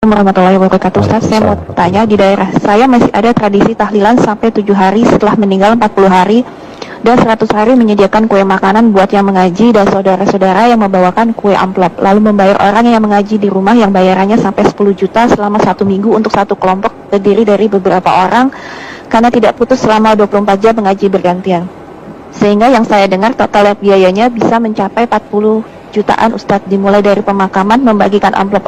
Warahmatullahi wabarakatuh. Ustaz, saya mau tanya, di daerah saya masih ada tradisi tahlilan sampai 7 hari setelah meninggal, 40 hari dan 100 hari menyediakan kue makanan buat yang mengaji dan saudara-saudara yang membawakan kue amplop, lalu membayar orang yang mengaji di rumah yang bayarannya sampai 10 juta selama 1 minggu untuk satu kelompok terdiri dari beberapa orang karena tidak putus selama 24 jam mengaji bergantian. Sehingga yang saya dengar total biayanya bisa mencapai 40 jutaan Ustadz, dimulai dari pemakaman, membagikan amplop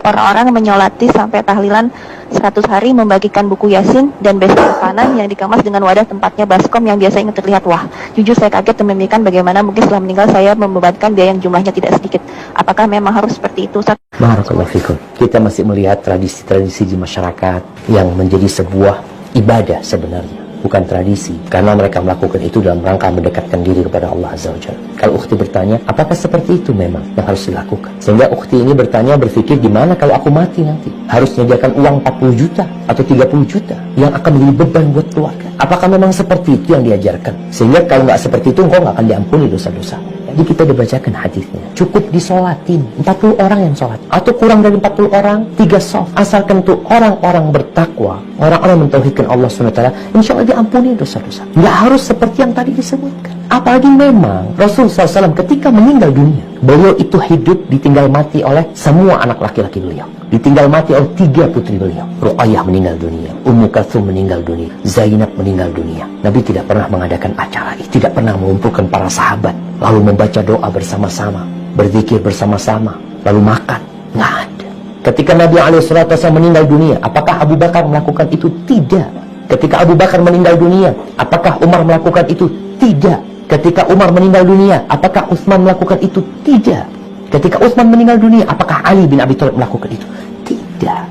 orang-orang menyolati sampai tahlilan 100 hari, membagikan buku Yasin dan besek makanan yang dikemas dengan wadah tempatnya baskom yang biasa ingin terlihat. Wah, jujur saya kaget dan memikirkan bagaimana mungkin setelah meninggal saya membebankan biaya yang jumlahnya tidak sedikit. Apakah memang harus seperti itu, Ustaz? Barakallahu fikum. Kita masih melihat tradisi-tradisi di masyarakat yang menjadi sebuah ibadah sebenarnya, bukan tradisi, karena mereka melakukan itu dalam rangka mendekatkan diri kepada Allah Azza wa Jalla. Kalau ukhti bertanya, apakah seperti itu memang yang harus dilakukan? Sehingga ukhti ini bertanya, berpikir, gimana kalau aku mati nanti? Harus menyediakan uang 40 juta atau 30 juta yang akan menjadi beban buat keluarga. Apakah memang seperti itu yang diajarkan? Sehingga kalau nggak seperti itu, engkau nggak akan diampuni dosa-dosa. Jadi kita dibacakan hadisnya, cukup disolatin 40 orang yang sholat, atau kurang dari 40 orang 3 soft, asalkan itu orang-orang bertakwa, orang-orang mentauhidkan Allah SWT, insya Allah diampuni dosa-dosa. Nggak harus seperti yang tadi disebutkan. Apalagi memang Rasul SAW ketika meninggal dunia, beliau itu hidup ditinggal mati oleh semua anak laki-laki beliau, ditinggal mati oleh 3 putri beliau. Ruqayyah meninggal dunia, Ummu Kalsum meninggal dunia, Zainab meninggal dunia. Nabi tidak pernah mengadakan acara ini, tidak pernah mengumpulkan para sahabat lalu membaca doa bersama-sama, berzikir bersama-sama, lalu makan. Nggak ada. Ketika Nabi SAW meninggal dunia, apakah Abu Bakar melakukan itu? Tidak. Ketika Abu Bakar meninggal dunia, apakah Umar melakukan itu? Tidak. Ketika Umar meninggal dunia, apakah Utsman melakukan itu? Tidak. Ketika Utsman meninggal dunia, apakah Ali bin Abi Thalib melakukan itu? Tidak.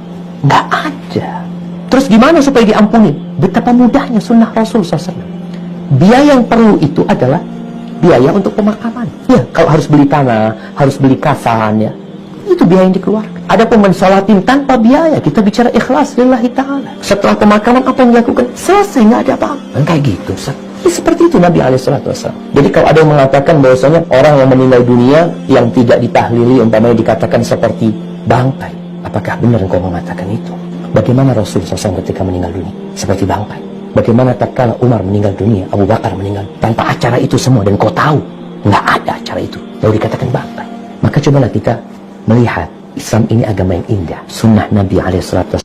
Nggak ada. Terus gimana supaya diampuni? Betapa mudahnya sunnah Rasul SAW. Biaya yang perlu itu adalah biaya untuk pemakaman. Ya, kalau harus beli tanah, harus beli kafan, ya, itu biaya yang dikeluarkan. Ada pun mensolatin tanpa biaya, kita bicara ikhlas lillahi ta'ala. Setelah pemakaman apa yang dilakukan? Selesai, nggak ada apa-apa. Kayak gitu, Ustaz. Ya, seperti itu Nabi SAW. Jadi kalau ada yang mengatakan bahwasanya orang yang meninggal dunia yang tidak ditahlili, umpamanya dikatakan seperti bangkai, apakah benar engkau mengatakan itu? Bagaimana Rasul SAW ketika meninggal dunia? Seperti bangkai. Bagaimana tatkala Umar meninggal dunia, Abu Bakar meninggal, tanpa acara itu semua, dan kau tahu nggak ada acara itu, lalu dikatakan bangkai. Maka cobalah kita melihat Islam ini agama yang indah. Sunnah Nabi SAW